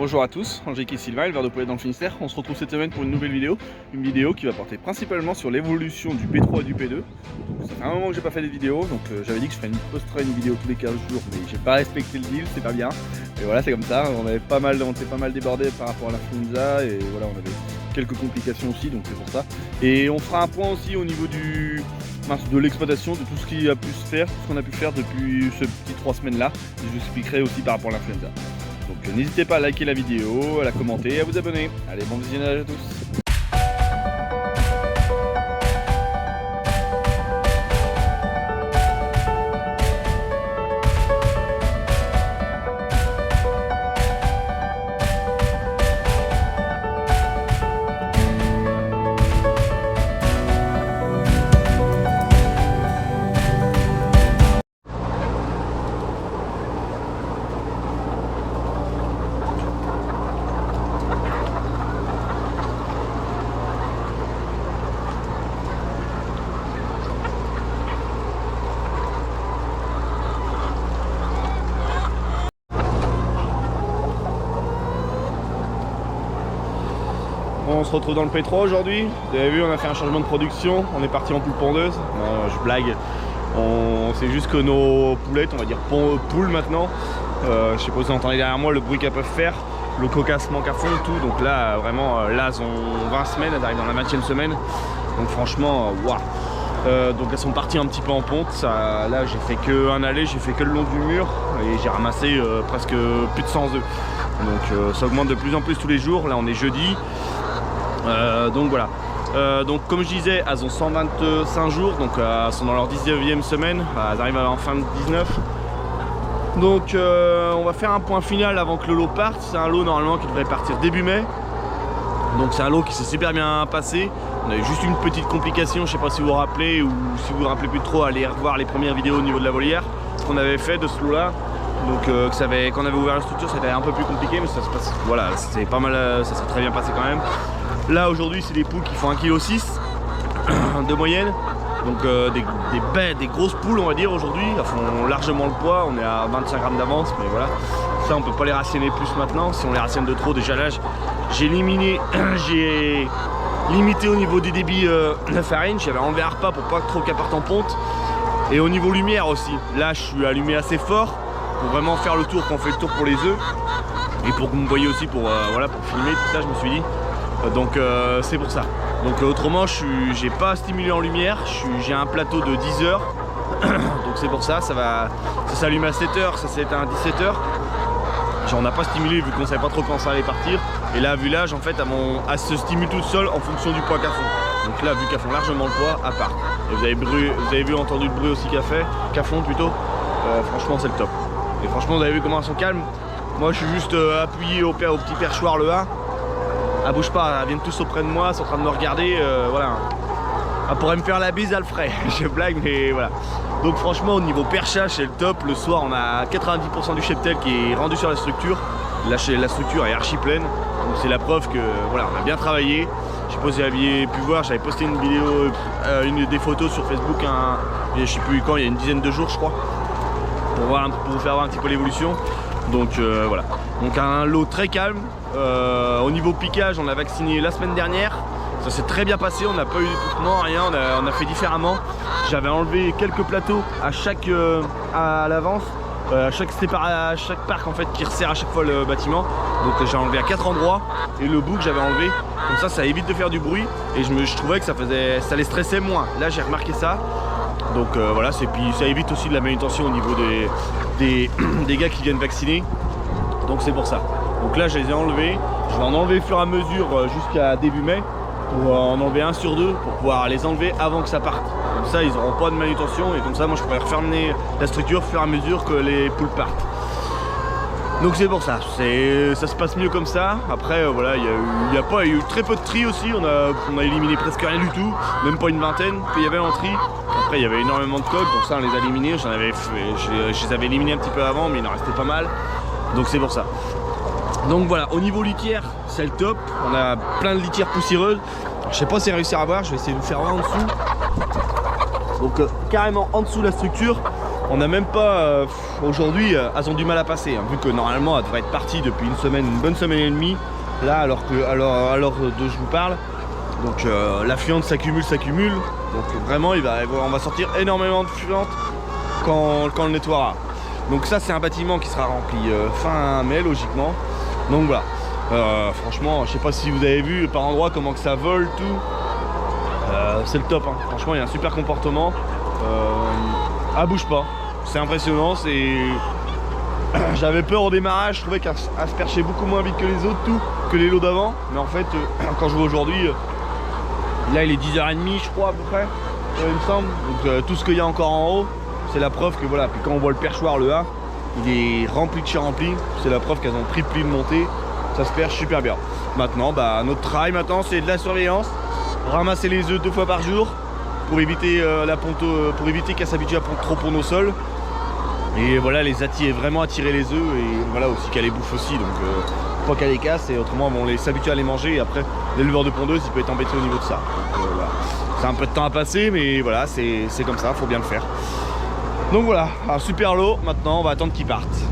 Bonjour à tous, Angélique et Sylvain, éleveur de poulets dans le Finistère. On se retrouve cette semaine pour une nouvelle vidéo. Une vidéo qui va porter principalement sur l'évolution du P3 et du P2. Donc, ça fait un moment que j'ai pas fait de vidéo, donc j'avais dit que je posterais une vidéo tous les 15 jours, mais j'ai pas respecté le deal, c'est pas bien. Et voilà, c'est comme ça, on était pas mal débordé par rapport à l'influenza et voilà, on avait quelques complications aussi, donc c'est pour ça. Et on fera un point aussi au niveau de l'exploitation, de tout ce qui a pu se faire, tout ce qu'on a pu faire depuis ces petites 3 semaines là. Et je vous expliquerai aussi par rapport à l'influenza. Donc n'hésitez pas à liker la vidéo, à la commenter et à vous abonner. Allez, bon visionnage à tous. On se retrouve dans le P3 aujourd'hui. Vous avez vu, on a fait un changement de production. On est parti en poule pondeuse. Non, je blague. C'est juste que nos poulettes, on va dire poules maintenant. Je sais pas si vous entendez derrière moi le bruit qu'elles peuvent faire. Le cocasse manque à fond, tout. Donc là, vraiment, là, elles ont 20 semaines. Elles arrivent dans la 20e semaine. Donc franchement, waouh. Donc elles sont parties un petit peu en ponte. Là, j'ai fait qu'un aller, j'ai fait que le long du mur. Et j'ai ramassé presque plus de 100 œufs. Donc ça augmente de plus en plus tous les jours. Là, on est jeudi. Donc voilà, donc comme je disais, elles ont 125 jours, donc elles sont dans leur 19e semaine, elles arrivent en fin de 19. Donc on va faire un point final avant que le lot parte. C'est un lot normalement qui devrait partir début mai. Donc c'est un lot qui s'est super bien passé. On a eu juste une petite complication, je sais pas si vous vous rappelez, ou si vous vous rappelez plus trop, allez revoir les premières vidéos au niveau de la volière, ce qu'on avait fait de ce lot là. Donc quand on avait ouvert la structure, c'était un peu plus compliqué, mais ça se passe, voilà, c'est pas mal, ça s'est très bien passé quand même. Là aujourd'hui c'est des poules qui font 1,6 kg de moyenne. Donc des grosses poules on va dire aujourd'hui. Elles font largement le poids, on est à 25 grammes d'avance, mais voilà. Ça on peut pas les rationner plus maintenant. Si on les rationne de trop, déjà là j'ai limité au niveau des débits de farine. J'avais enlevé un repas pour pas trop qu'elles partent en ponte. Et au niveau lumière aussi, là je suis allumé assez fort pour vraiment faire le tour quand on fait le tour pour les œufs. Et pour que vous me voyez aussi pour filmer tout ça, je me suis dit. Donc c'est pour ça. Donc autrement j'ai pas stimulé en lumière, j'ai un plateau de 10 heures. Donc c'est pour ça, ça s'allume à 7 heures, ça s'est éteint à 17 heures. On n'a pas stimulé vu qu'on savait pas trop quand ça allait partir. Et là vu l'âge en fait elles se stimulent toutes seules en fonction du poids qu'elles font. Donc là vu qu'elles font largement le poids, à part. Et vous avez entendu le bruit aussi qu'elles font plutôt. Franchement c'est le top. Et franchement vous avez vu comment elles sont calmes. Moi je suis juste appuyé au petit perchoir le 1. Elle bouge pas, elles viennent tous auprès de moi, elles sont en train de me regarder, voilà. Elle pourrait me faire la bise, elle le ferait, je blague, mais voilà. Donc franchement au niveau perchage c'est le top. Le soir on a 90% du cheptel qui est rendu sur la structure. Là la structure est archi pleine, donc c'est la preuve que voilà, on a bien travaillé. Je sais pas si vous aviez pu voir, j'avais posté une vidéo, des photos sur Facebook, je sais plus quand, il y a une dizaine de jours je crois, pour vous faire voir un petit peu l'évolution. Donc voilà, donc un lot très calme. Au niveau piquage, on a vacciné la semaine dernière. Ça s'est très bien passé, on n'a pas eu d'étouffement, rien, on a fait différemment. J'avais enlevé quelques plateaux à l'avance, à chaque parc en fait qui resserre à chaque fois le bâtiment. Donc j'ai enlevé à 4 endroits et le bout que j'avais enlevé. Comme ça évite de faire du bruit et je trouvais que ça les stressait moins. Là j'ai remarqué ça. Donc voilà, puis ça évite aussi de la manutention au niveau des gars qui viennent vacciner. Donc c'est pour ça. Donc là je les ai enlevés. Je vais en enlever au fur et à mesure jusqu'à début mai. Pour en enlever un sur deux. Pour pouvoir les enlever avant que ça parte. Comme ça ils n'auront pas de manutention. Et comme ça moi je pourrais refermer la structure au fur et à mesure que les poules partent. Donc c'est pour ça. Ça se passe mieux comme ça. Après voilà, il y a eu très peu de tri aussi. On a éliminé presque rien du tout. Même pas une vingtaine. Puis il y avait en tri. Après il y avait énormément de coques, donc ça on les a éliminés. Je les avais éliminés un petit peu avant, mais il en restait pas mal. Donc c'est pour ça. Donc voilà, au niveau litière, c'est le top. On a plein de litières poussiéreuses. Je sais pas si réussir à voir, je vais essayer de vous faire voir en dessous. Donc carrément en dessous de la structure, On n'a même pas aujourd'hui, elles ont du mal à passer, hein, vu que normalement elles devraient être parties depuis une bonne semaine et demie. Là, alors de je vous parle, donc l'affluente s'accumule. Donc vraiment, on va sortir énormément de fluente quand on le nettoiera. Donc ça, c'est un bâtiment qui sera rempli fin mai logiquement. Donc voilà. Franchement, je sais pas si vous avez vu par endroits comment que ça vole tout. C'est le top, hein. Franchement, il y a un super comportement. Elle bouge pas. C'est impressionnant. J'avais peur au démarrage. Je trouvais qu'elle se perchait beaucoup moins vite que les autres, que les lots d'avant. Mais en fait, quand je vois aujourd'hui, là il est 10h30 je crois à peu près, il me semble. Donc tout ce qu'il y a encore en haut, c'est la preuve que voilà. Puis quand on voit le perchoir, le A, il est rempli de chez rempli. C'est la preuve qu'elles ont pris le pli de montée. Ça se perche super bien. Maintenant, notre travail maintenant, c'est de la surveillance. Ramasser les œufs 2 fois par jour pour éviter pour éviter qu'elles s'habituent à pondre trop pour nos sols. Et voilà, vraiment attirer les œufs et voilà aussi qu'elle les bouffe aussi. Donc pas qu'elle les casse et autrement on les s'habitue à les manger et après l'éleveur de pondeuses il peut être embêté au niveau de ça. Donc voilà. C'est un peu de temps à passer mais voilà, c'est comme ça, faut bien le faire. Donc voilà, un super lot. Maintenant on va attendre qu'ils partent.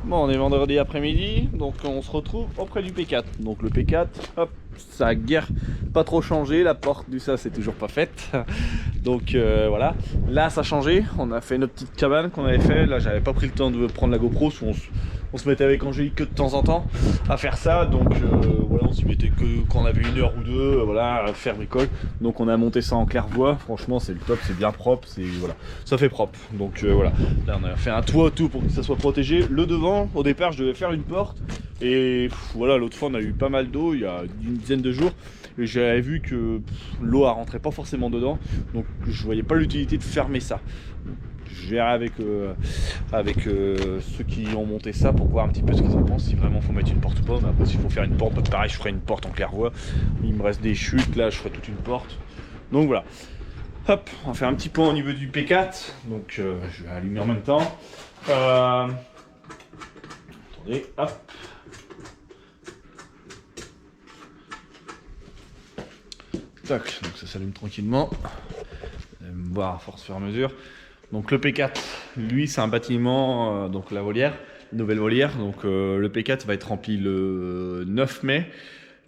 Bon, on est vendredi après-midi, donc on se retrouve auprès du P4. Donc le P4, hop, ça a guère pas trop changé, la porte du ça c'est toujours pas faite. Donc voilà, là ça a changé, on a fait notre petite cabane qu'on avait fait. Là j'avais pas pris le temps de prendre la GoPro, on se mettait avec Angélique que de temps en temps à faire ça. Donc voilà, on s'y mettait que quand on avait 1 heure ou 2, voilà, à faire bricole. Donc on a monté ça en claire-voie, franchement c'est le top, c'est bien propre, voilà, ça fait propre. Donc voilà, là on a fait un toit tout pour que ça soit protégé. Le devant, au départ je devais faire une porte et voilà, l'autre fois on a eu pas mal d'eau il y a une dizaine de jours. Et j'avais vu que l'eau rentrait pas forcément dedans, donc je voyais pas l'utilité de fermer ça. Je verrai avec ceux qui ont monté ça pour voir un petit peu ce qu'ils en pensent, si vraiment faut mettre une porte ou pas. Mais après s'il faut faire une porte, pareil je ferai une porte en claire-voie. Il me reste des chutes, là je ferai toute une porte. Donc voilà. Hop, on va faire un petit point au niveau du P4. Donc je vais allumer en même temps. Attendez, hop. Tac, donc ça s'allume tranquillement. Vous allez me voir à force fur et à mesure. Donc le P4, lui c'est un bâtiment, donc la volière, une nouvelle volière. Donc le P4 va être rempli le 9 mai,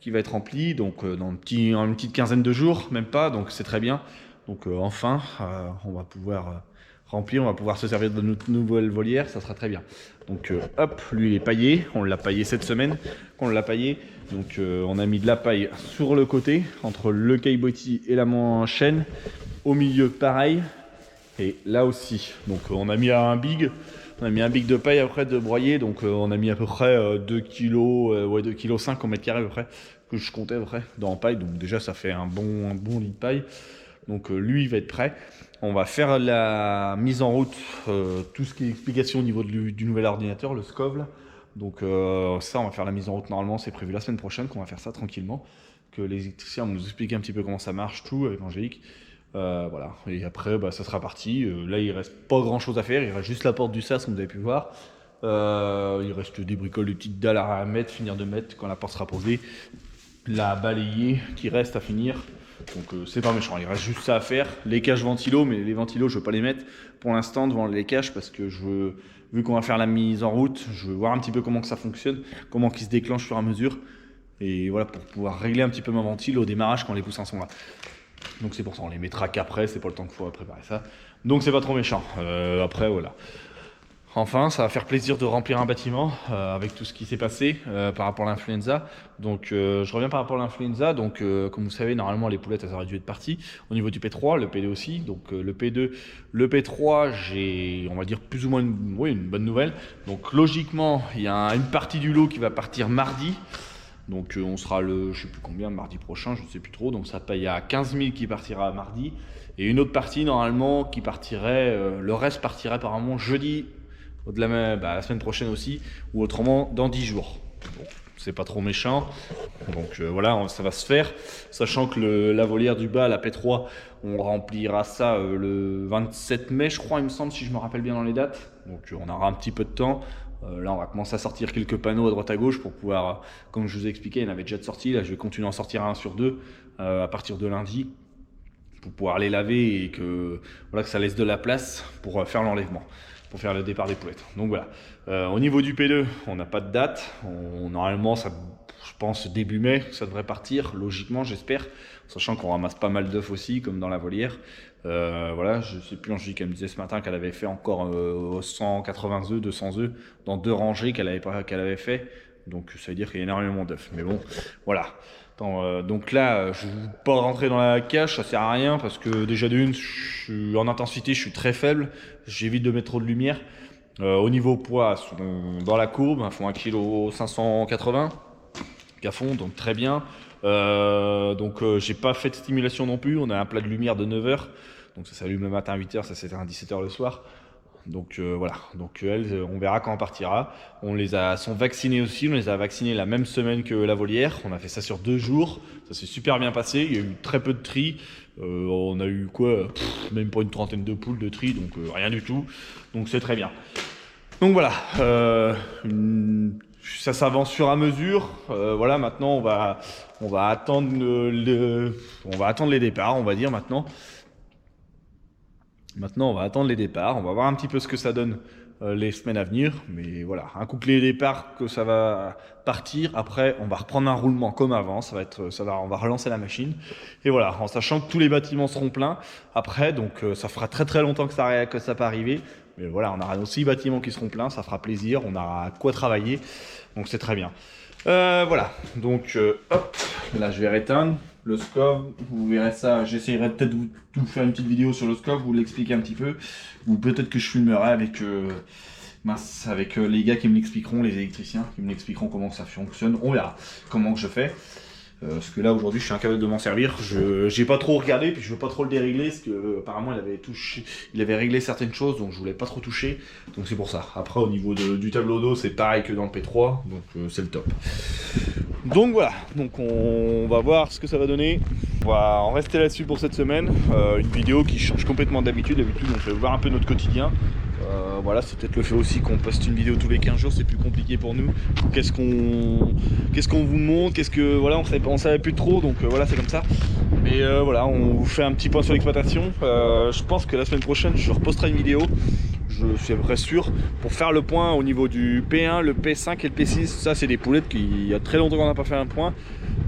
qui va être rempli donc dans une petite quinzaine de jours, même pas, donc c'est très bien. Donc enfin, on va pouvoir remplir, on va pouvoir se servir de notre nouvelle volière, ça sera très bien. Donc hop, lui il est paillé, on l'a paillé cette semaine qu'on l'a paillé. Donc on a mis de la paille sur le côté, entre le caillebotis et la chaîne. Au milieu pareil, et là aussi. Donc on a mis un big de paille après de broyer. Donc on a mis à peu près 2 kg, 2,5 kg au mètre carré à peu près, que je comptais à peu près dans la paille. Donc déjà ça fait un bon lit de paille. Donc lui il va être prêt. On va faire la mise en route, tout ce qui est explication au niveau du nouvel ordinateur, le SCOV là. Donc ça on va faire la mise en route normalement, c'est prévu la semaine prochaine qu'on va faire ça tranquillement. Que les électriciens vont nous expliquer un petit peu comment ça marche tout avec Angélique. Voilà, et après ça sera parti. Là il reste pas grand chose à faire, il reste juste la porte du sas comme vous avez pu voir. Il reste des bricoles, des petites dalles à mettre, finir de mettre quand la porte sera posée. La balayer qui reste à finir. Donc c'est pas méchant, il reste juste ça à faire. Les caches ventilo, mais les ventilos je veux pas les mettre pour l'instant devant les caches parce que vu qu'on va faire la mise en route, je veux voir un petit peu comment que ça fonctionne, comment qu'ils se déclenchent au fur et à mesure. Et voilà, pour pouvoir régler un petit peu ma ventile au démarrage quand les poussins sont là. Donc c'est pour ça, on les mettra qu'après, c'est pas le temps qu'il faut préparer ça. Donc c'est pas trop méchant. Après voilà. Enfin, ça va faire plaisir de remplir un bâtiment avec tout ce qui s'est passé par rapport à l'influenza. Donc je reviens par rapport à l'influenza. Donc comme vous savez, normalement les poulettes elles auraient dû être parties. Au niveau du P3, le P2 aussi. Donc le P2, le P3, j'ai on va dire plus ou moins une bonne nouvelle. Donc logiquement, il y a une partie du lot qui va partir mardi. Donc on sera je sais plus combien, mardi prochain, je ne sais plus trop. Donc ça paye à 15 000 qui partira mardi. Et une autre partie normalement qui partirait, le reste partirait apparemment jeudi. La semaine prochaine aussi, ou autrement dans 10 jours. Bon, c'est pas trop méchant. Donc voilà, ça va se faire. Sachant que la volière du bas, la P3, on remplira ça le 27 mai, je crois, il me semble, si je me rappelle bien dans les dates. Donc on aura un petit peu de temps. Là, on va commencer à sortir quelques panneaux à droite à gauche pour pouvoir, comme je vous ai expliqué, il y en avait déjà de sortis. Là, je vais continuer à en sortir un sur deux à partir de lundi, pour pouvoir les laver et que, voilà, que ça laisse de la place pour faire l'enlèvement, pour faire le départ des poulettes. Donc voilà. Au niveau du P2, on n'a pas de date. Normalement, ça, je pense début mai, ça devrait partir, logiquement, j'espère. Sachant qu'on ramasse pas mal d'œufs aussi, comme dans la volière. Voilà, je sais plus, Angélique, elle me disait ce matin qu'elle avait fait encore 180 œufs, 200 œufs dans 2 rangées qu'elle avait fait. Donc ça veut dire qu'il y a énormément d'œufs. Mais bon, voilà. Donc là, je ne vais pas rentrer dans la cache, ça sert à rien parce que déjà d'une, en intensité, je suis très faible. J'évite de mettre trop de lumière. Au niveau poids, dans la courbe, ils font 1,580 kg à fond, donc très bien. J'ai pas fait de stimulation non plus. On a un plat de lumière de 9 h, donc ça s'allume le matin à 8 h, ça s'éteint à 17 h le soir. Donc voilà, donc elles, on verra quand on partira. Sont vaccinées aussi, on les a vaccinées la même semaine que la volière. On a fait ça sur 2 jours, ça s'est super bien passé. Il y a eu très peu de tri. On a eu quoi, même pas une trentaine de poules de tri, donc rien du tout. Donc c'est très bien. Donc voilà, ça s'avance sur à mesure. Voilà, maintenant on va attendre les départs, on va dire maintenant. Maintenant, on va attendre les départs. On va voir un petit peu ce que ça donne les semaines à venir. Mais voilà, un coup que les départs, que ça va partir. Après, on va reprendre un roulement comme avant. On va relancer la machine. Et voilà, en sachant que tous les bâtiments seront pleins. Après, donc ça fera très très longtemps que ça peut arriver. Mais voilà, on aura aussi les bâtiments qui seront pleins. Ça fera plaisir. On aura quoi travailler. Donc c'est très bien. Voilà, donc hop, là je vais réteindre le SCOV, vous verrez ça, j'essaierai peut-être de vous faire une petite vidéo sur le SCOV, vous l'expliquer un petit peu, ou peut-être que je filmerai avec les gars qui me l'expliqueront, les électriciens, qui me l'expliqueront comment ça fonctionne, on verra comment que je fais. Parce que là aujourd'hui je suis incapable de m'en servir, j'ai pas trop regardé, puis je veux pas trop le dérégler, parce que apparemment il avait réglé certaines choses, donc je voulais pas trop toucher, donc c'est pour ça. Après au niveau du tableau d'eau c'est pareil que dans le P3, donc c'est le top. Donc voilà, donc on va voir ce que ça va donner. On va en rester là-dessus pour cette semaine, une vidéo qui change complètement d'habitude, on fait voir un peu notre quotidien. Voilà, c'est peut-être le fait aussi qu'on poste une vidéo tous les 15 jours, c'est plus compliqué pour nous. Qu'est-ce qu'on vous montre, voilà, on savait plus trop, donc voilà, c'est comme ça. Mais voilà, on vous fait un petit point sur l'exploitation. Je pense que la semaine prochaine, je reposterai une vidéo, je suis à peu près sûr, pour faire le point au niveau du P1, le P5 et le P6. Ça, c'est des poulettes qu'il y a très longtemps qu'on n'a pas fait un point.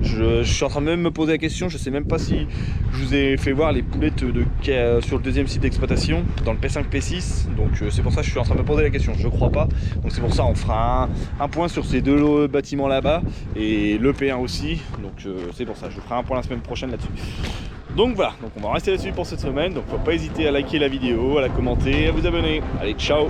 Je suis en train de même me poser la question, je sais même pas si je vous ai fait voir les poulettes sur le deuxième site d'exploitation, dans le P5, P6, donc c'est pour ça que je suis en train de me poser la question, je crois pas. Donc c'est pour ça on fera un point sur ces 2 bâtiments là-bas, et le P1 aussi, donc c'est pour ça, je ferai un point la semaine prochaine là-dessus. Donc voilà, donc on va rester là-dessus pour cette semaine, donc faut pas hésiter à liker la vidéo, à la commenter, à vous abonner. Allez, ciao!